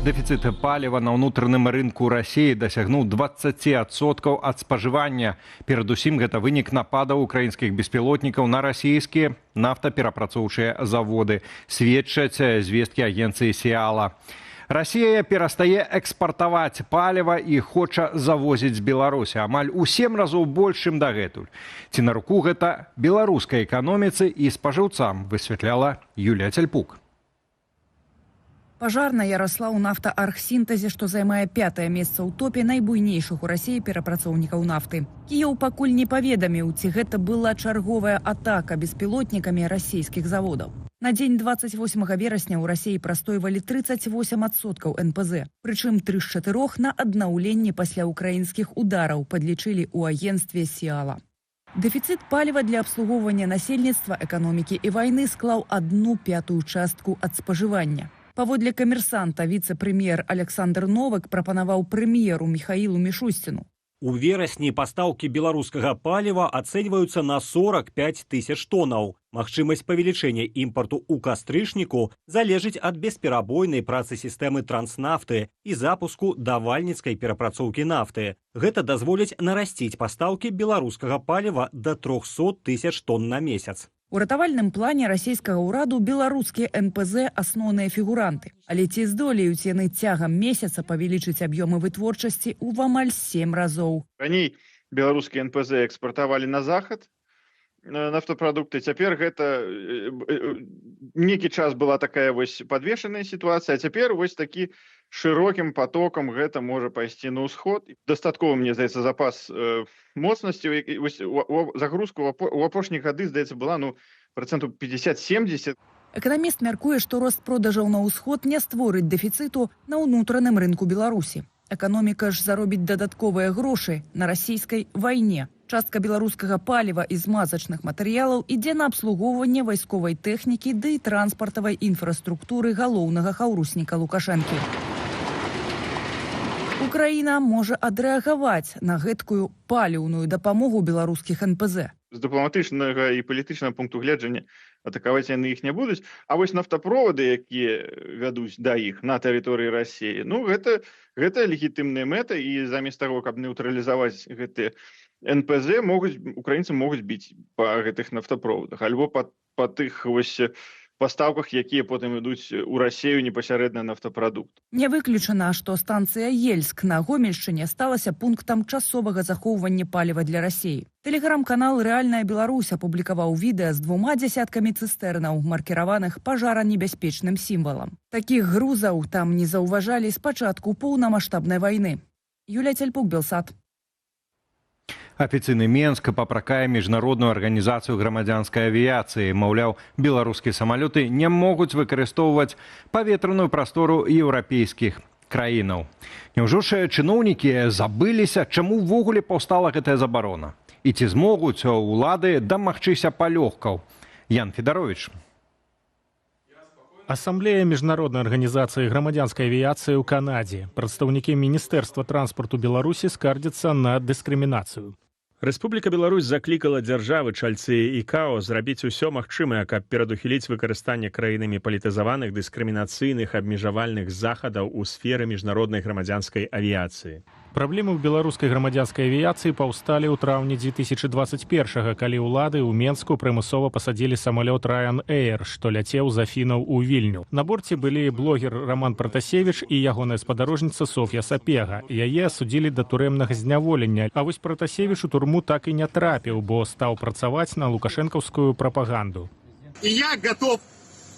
Дэфіцыт паліва на ўнутраным рынку Расіі дасягнуў 20% ад спажывання. Перадусім, гэта вынік нападаў украінскіх беспілотнікаў на расійскія нафтаперапрацоўчыя заводы, сведчаць звесткі агенцыі «Сіала». Расія перастае экспартаваць паліва і хоча завозіць з Беларусі амаль у 7 разоў больш, чым дагэтуль. Ці на руку гэта беларускай эканоміцы і спажыўцам, высвятляла Юлія Цяльпук. Пажарная расла ў нафтааргсінтэзе, што займае 5-е месца ў топе найбуйнейшых у Расіі перапрацоўнікаў нафты. Кіеў пакуль не паведаміў, ці гэта была чарговая атака беспілотнікамі расійскіх заводаў. На дзень 28 верасня ў Расіі прастойвалі 38% НПЗ, прычым 3 з 4 на аднаўленне пасля украінскіх удараў, падлічылі ў агенцтве «Сіала». Дэфіцыт паліва для абслугоўвання насельніцтва, эканомікі і вайны склаў 1/5 частку ад спажывання. Паводле камерсанта, віцэ-прэм'ер Александр Новак прапанаваў прэм'еру Міхаілу Мішусціну. У верасні пастаўкі беларускага паліва ацэньваюцца на 45 тысяч тонаў. Магчымасць павелічэння імпарту ў кастрычніку залежыць ад бесперабойнай працы сістэмы транснафты і запуску давальніцкай перапрацоўкі нафты. Гэта дазволіць нарасціць пастаўкі беларускага паліва да 300 тысяч тонн на месяц. У ратавальным плане расійскага ўраду беларускія НПЗ асноўныя фігуранты. Але ці здолеюць яны цягам месяца павялічыць аб'ёмы вытворчасці ў амаль 7 разоў. Раней беларускія НПЗ экспартавалі на захад нафтапрадукты. Цяпер гэта нейкі час была такая вось падвешаная сітуацыя, а цяпер вось такі шырокім потокам гэта можа пайсці на ўсход. Дастаткова, мне здаецца, запас моцнасці. Загрузка у апошнія гады, здаецца, была 50-70%. Эканаміст мяркуе, што рост продажаў на ўсход не створыць дэфіцыту на ўнутраным рынку Беларусі. Эканоміка ж заробіць дадатковыя грошы на расійскай вайне. Частка беларускага паліва і змазачных матэрыялаў ідзе на абслугоўванне вайсковай тэхнікі ды транспартавай інфраструктуры галоўнага хаўрусніка Лукашэнкі. Украіна можа адрэагаваць на гэткую паліўную дапамогу беларускіх НПЗ. З дыпламатычнага і палітычнага пункту гледжання атакаваць яны іх не будуць. А вось нафтаправоды, якія вядуць да іх на тэрыторыі Расіі, гэта легітымная мэта, і замест таго, каб нейтралізаваць гэтыя НПЗ, украінцы могуць біць па гэтых нафтаправодах, альбо па тых вось пастаўках, якія потым ідуць у Расію непасярэдна нафтапрадукт. Не выключана, што станцыя Ельск на Гомельшчыне сталася пунктам часовага захоўвання паліва для Расіі. Тэлеграм-канал «Рэальная Беларусь» апублікаваў відэа з 2 дзясяткамі цыстэрнаў, маркіраваных пажаранебяспечным сімвалам. Такіх грузаў там не заўважалі з пачатку поўнамаштабнай вайны. Юлія Цяльпук, Белсат. Афіцыйны Менск папракае міжнародную арганізацыю грамадзянскай авіяцыі. Маўляў, беларускія самалёты не могуць выкарыстоўваць паветраную прастору еўрапейскіх краінаў. Няўжо ж чыноўнікі забыліся, чаму ўвогуле паўстала гэтая забарона? І ці змогуць улады дамагчыся палёгкаў? Ян Федарович. Асамблея міжнароднай арганізацыі грамадзянскай авіяцыі ў Канадзе. Прадстаўнікі Міністэрства транспарту Беларусі скардзяцца на дыскрымінацыю. Рэспубліка Беларусь заклікала дзяржавы чальцы ІКАО зрабіць усё магчымае, каб перадухіліць выкарыстанне краінамі палітызаваных дыскрымінацыйных абмежавальных захадаў у сферы міжнароднай грамадзянскай авіяцыі. Праблемы ў беларускай грамадзянскай авіяцыі паўсталі ў траўні 2021-га, калі ўлады ў Менску прымусова пасадзілі самалёт Ryanair, што ляцеў з Афінаў у Вільню. На борце былі блогер Роман Пратасевіч і ягоная спадарожніца Соф'я Сапега. Яе асудзілі да турэмнага зняволення, а вось Пратасевіч у турму так і не трапіў, бо стаў працаваць на лукашэнкаўскую прапаганду. І я готов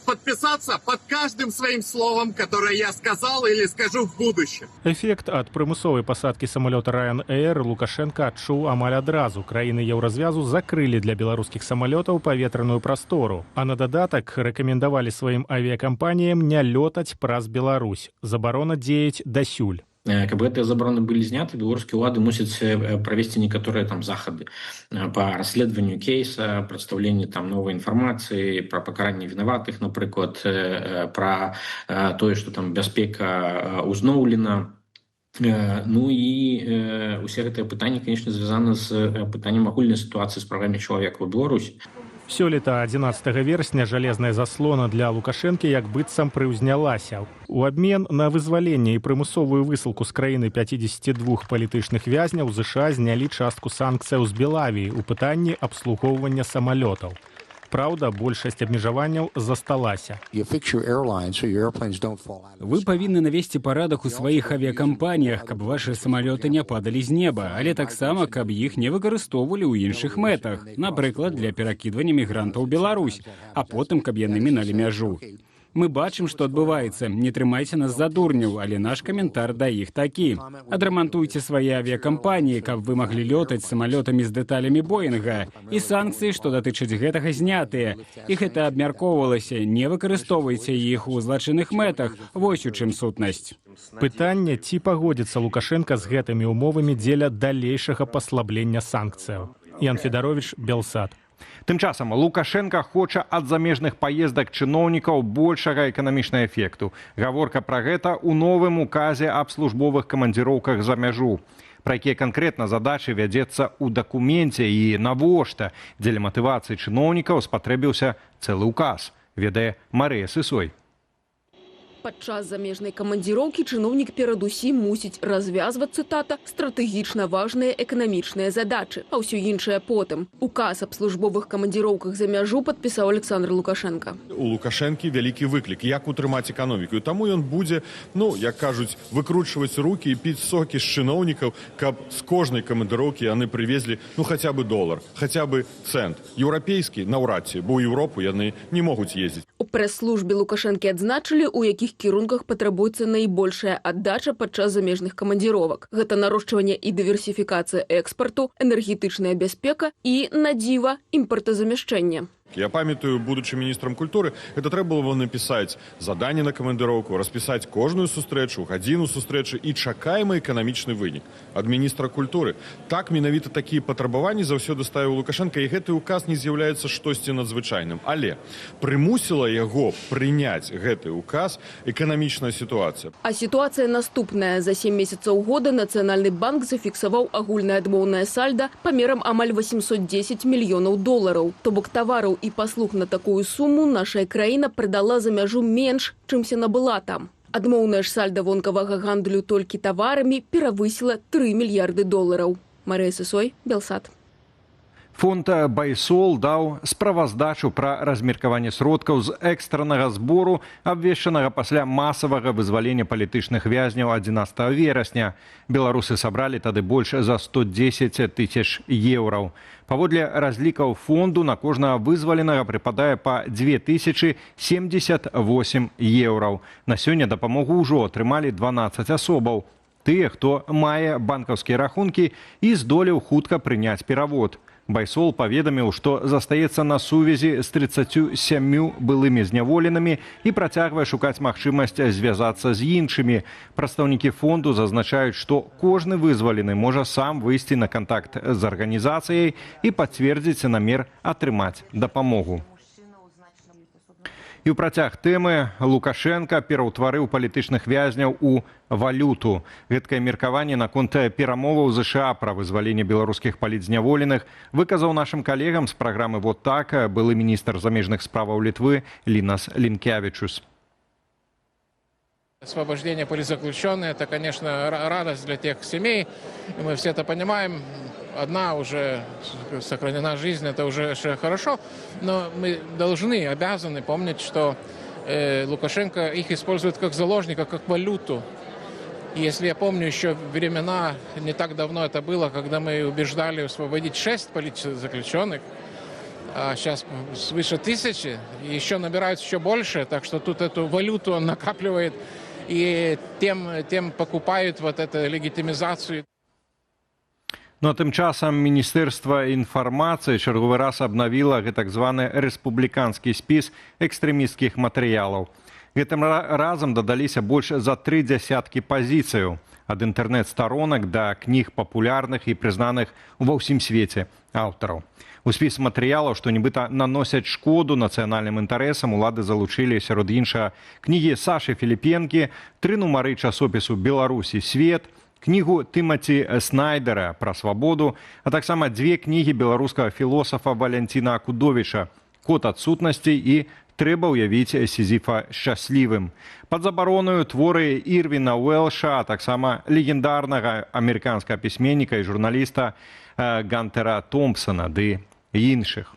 подписаться под каждым своим словом, которое я сказал или скажу в будущем. Эфект ад прымусовай пасадкі самалёта Ryanair Лукашенко адчуў амаль адразу. Краіны еўразвязу закрылі для беларускіх самалётаў паветраную прастору, а на дадатак рэкамендавалі сваім авіякампаніям не лётаць праз Беларусь. Забарона дзеяць дасюль. Каб гэтыя забароны былі зняты, беларускія ўлады мусяць правесці некаторыя захады па расследаванню кейса, прадстаўленні новай інфармацыі, пра пакаранне вінаватых, напрыклад, пра тое, што бяспека ўзноўлена. Ну і усе гэтыя пытанні, конечно, звязаны з пытаннем агульнай сітуацыі з правамі чалавека ў Беларусі. Сёлета 11 верасня жалезная заслона для Лукашэнкі як быццам прыўзнялася. У абмен на вызваленне і прымусовую высылку з краіны 52 палітычных вязняў ЗША знялі частку санкцыяў з Белавіі ў пытанні абслугоўвання самалётаў. Праўда, большасць абмежаванняў засталася. Вы павінны навесці парадак у сваіх авіякампаніях, каб вашы самалёты не падалі з неба, але таксама, каб іх не выкарыстоўвалі ў іншых мэтах, напрыклад, для перакідвання мігрантаў у Беларусь, а потым, каб яны міналі мяжу. Мы бачым, што адбываецца. Не трымайце нас за дурняў, але наш каментар да іх такі. Адрамантуйце свае авіякампаніі, каб вы маглі лётаць самалётамі з дэталямі Боінга. І санкцыі, што датычаць гэтага, знятыя. І гэта абмяркоўвалася. Не выкарыстоўвайце іх у злачынных мэтах. Вось у чым сутнасць. Пытанне, ці пагодзіцца Лукашенка з гэтымі ўмовамі дзеля далейшага паслаблення санкцыяў. Ян Федарович, Белсат. Тым часам Лукашенка хоча ад замежных паездак чыноўнікаў большага эканамічнага эфекту. Гаворка пра гэта ў новым указе аб службовых камандзіроўках за мяжу. Пра якія канкрэтна задачы вядзецца ў дакуменце і навошта дзеля матывацыі чыноўнікаў спатрэбіўся цэлы ўказ, ведае Марыя Сысой. Падчас замежнай камандзіроўкі чыноўнік перадусім мусіць развязваць, цытата, стратэгічна важныя эканамічныя задачы, а ўсё іншае потым. Указ аб службовых камандзіроўках за мяжу падпісаў Александр Лукашенко. У Лукашэнкі вялікі выклік, як утрымаць эканоміку. Таму ён будзе, як кажуць, выкручваць рукі і піць сокі з чыноўнікаў, каб з кожнай камандыроўкі яны прывезлі хаця бы долар, хаця бы цэнт. Еўрапейскі наўрад ці, бо ў Еўропу яны не могуць ездзіць. У прэс-службе Лукашэнкі адзначылі, у якіх кірунках патрабуецца найбольшая аддача падчас замежных камандзіровак. Гэта нарошчванне і дыверсіфікацыя экспарту, энергетычная бяспека і, на дзіва, імпартазамяшчэнне. Я памятаю, будучы міністрам культуры, гэта трэба было напісаць заданне на камандыроўку, распісаць кожную сустрэчу, гадзіну сустрэчы і чакаемы эканамічны вынік ад міністра культуры. Так менавіта такія патрабаванні заўсёды ставіў Лукашенка, і гэты ўказ не з'яўляецца штосьці надзвычайным. Але прымусіла яго прыняць гэты ўказ эканамічная сітуацыя. А сітуацыя наступная. За 7 месяцаў года Нацыянальны банк зафіксаваў агульнае адмоўнае сальда памерам амаль 810 мільёнаў долараў. То бок тавараў і паслуг на такую суму наша краіна прадала за мяжу менш, чымся набыла там. Адмоўнае ж сальда вонкавага гандлю толькі таварамі перавысіла 3 мільярды долараў. Марыя Сысой, Белсат. Фонд «Байсол» даў справаздачу пра размеркаванне сродкаў з экстраннага збору, абвешчанага пасля масавага вызвалення палітычных вязняў 11 верасня. Беларусы сабралі тады больш за 110 тысяч еўраў. Паводле разлікаў фонду на кожнага вызваленага прыпадае па 2078 еўраў. На сёння дапамогу ўжо атрымалі 12 асобаў. Тыя, хто мае банкаўскія рахункі і здолеў хутка прыняць перавод. Байсол паведаміў, што застаецца на сувязі з 37 былымі зняволенымі і працягвае шукаць магчымасць звязацца з іншымі. Прадстаўнікі фонду зазначаюць, што кожны вызвалены можа сам выйсці на кантакт з арганізацыяй і пацвердзіць намер атрымаць дапамогу. І ў працяг тэмы Лукашенка пераўтварыў палітычных вязняў у валюту. Гэткае меркаванне наконт перамоваў ЗША пра вызваленне беларускіх палітзняволеных выказаў нашым калегам з праграмы «Вот так» былы міністр замежных справаў Літвы Линас Линкевичус. Освобождение политзаключенных – это, конечно, радость для тех семей, и мы все это понимаем. Одна уже сохранена жизнь, это уже хорошо, но мы должны, обязаны помнить, что Лукашенко их использует как заложника, как валюту. И если я помню еще времена, не так давно это было, когда мы убеждали освободить 6 политзаключенных, а сейчас свыше 1000, и еще набирают еще больше, так что тут эту валюту он накапливает, и тем покупают вот эту легитимизацию. Ну а тым часам Міністэрства інфармацыі чарговы раз абнавіла так званы рэспубліканскі спіс экстрэмісцкіх матэрыялаў. Гэтым разам дадаліся больш за 30 пазіцыяў. Ад інтэрнэт-старонак да кніг папулярных і прызнаных ва ўсім свеце аўтараў. У спіс матэрыялаў, што нібыта наносяць шкоду нацыянальным інтарэсам, улады залучылі сярод іншага кнігі Сашы Філіпенкі, 3 нумары часопісу «Беларусь і свет», кнігу Тымаці Снайдера пра свабоду, а таксама 2 кнігі беларускага філосафа Валянціна Акудовіча код адсутнасці і трэба ўявіць Сізіфа шчаслівым. Пад забароною творы Ірвіна Уэлша, а таксама легендарнага амерыканскага пісьменніка і журналіста Гантера Томпсона ды іншых.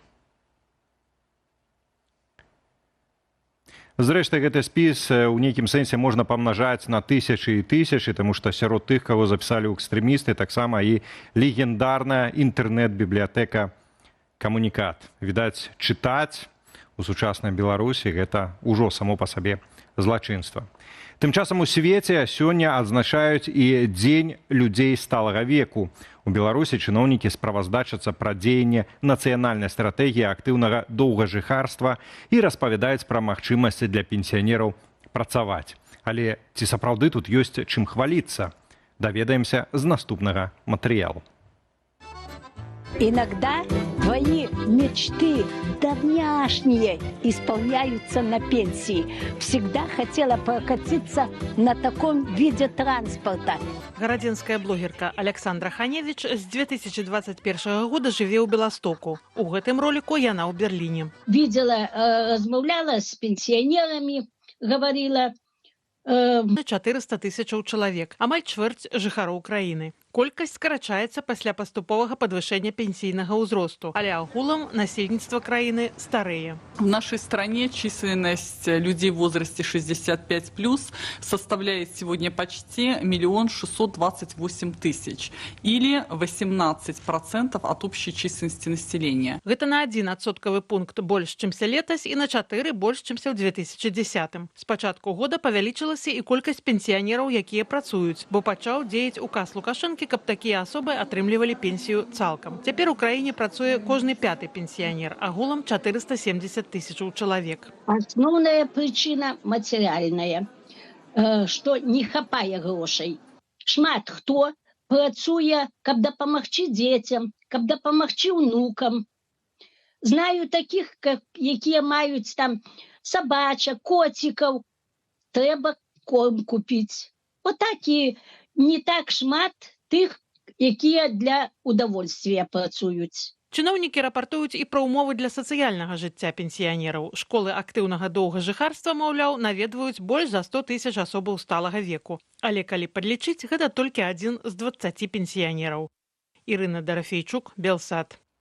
Зрэшты, гэты спіс у нейкім сэнсе можна памнажаць на тысячы і тысячы, таму што сярод тых, каго запісалі ў экстрэмісты, таксама і легендарная інтэрнэт-бібліятэка «Камунікат». Відаць, чытаць у сучаснай Беларусі гэта ўжо само па сабе злачынства. Тым часам у свеце сёння адзначаюць і дзень людзей сталага веку. У Беларусі чыноўнікі справаздачацца пра дзеянне нацыянальнай стратэгіі актыўнага доўгажыхарства і распавядаюць пра магчымасці для пенсіянераў працаваць. Але ці сапраўды тут ёсць чым хваліцца? Даведаемся з наступнага матэрыялу. Иногда твои мечты давняшние исполняются на пенсии. Всегда хотела прокатиться на таком виде транспорта. Гарадзенская блогерка Александра Ханевич с 2021 года живе ў Беластоку. У гэтым ролику яна ў Берлине. Видела, размовляла с пенсионерами, говорила... 400 тысячаў чалавек, амаль чвэрць жыхароў краіны. Колькасць скарачаецца пасля паступовага падвышэння пенсійнага ўзросту, але агулам насельніцтва краіны старэе. В нашей стране численность людей в возрасте 65+ составляет сегодня почти 1 628 000, или 18% от общей численности населения. Гэта на 1 адсоткавы пункт больш, чымся летась, і на 4 больш, чымся ў 2010. З пачатку года павялічылася і колькасць пенсіянераў, якія працуюць, бо пачаў дзеяць указ Лукашэнкі, каб такія асобы атрымлівалі пенсію цалкам. Цяпер у краіне працуе кожны 5-й пенсіянер, агулам 470 тысячаў чалавек. Основная причина материальная, что не хапае грошей. Шмат хто працуе, каб дапамагчы дзецям, каб дапамагчы ўнукам. Знаю таких, якія маюць там сабачак, коцікаў, трэба корм купіць. Вот такі не так шмат тых, якія для удовольствия працуюць. Чыноўнікі рапартуюць і пра ўмовы для сацыяльнага жыцця пенсіянераў. Школы актыўнага доўгажыхарства, маўляў, наведваюць больш за 100 000 асобаў сталага веку. Але калі падлічыць, гэта толькі 1 з 20 пенсіянераў. Ірына Дарафейчук, Белсат.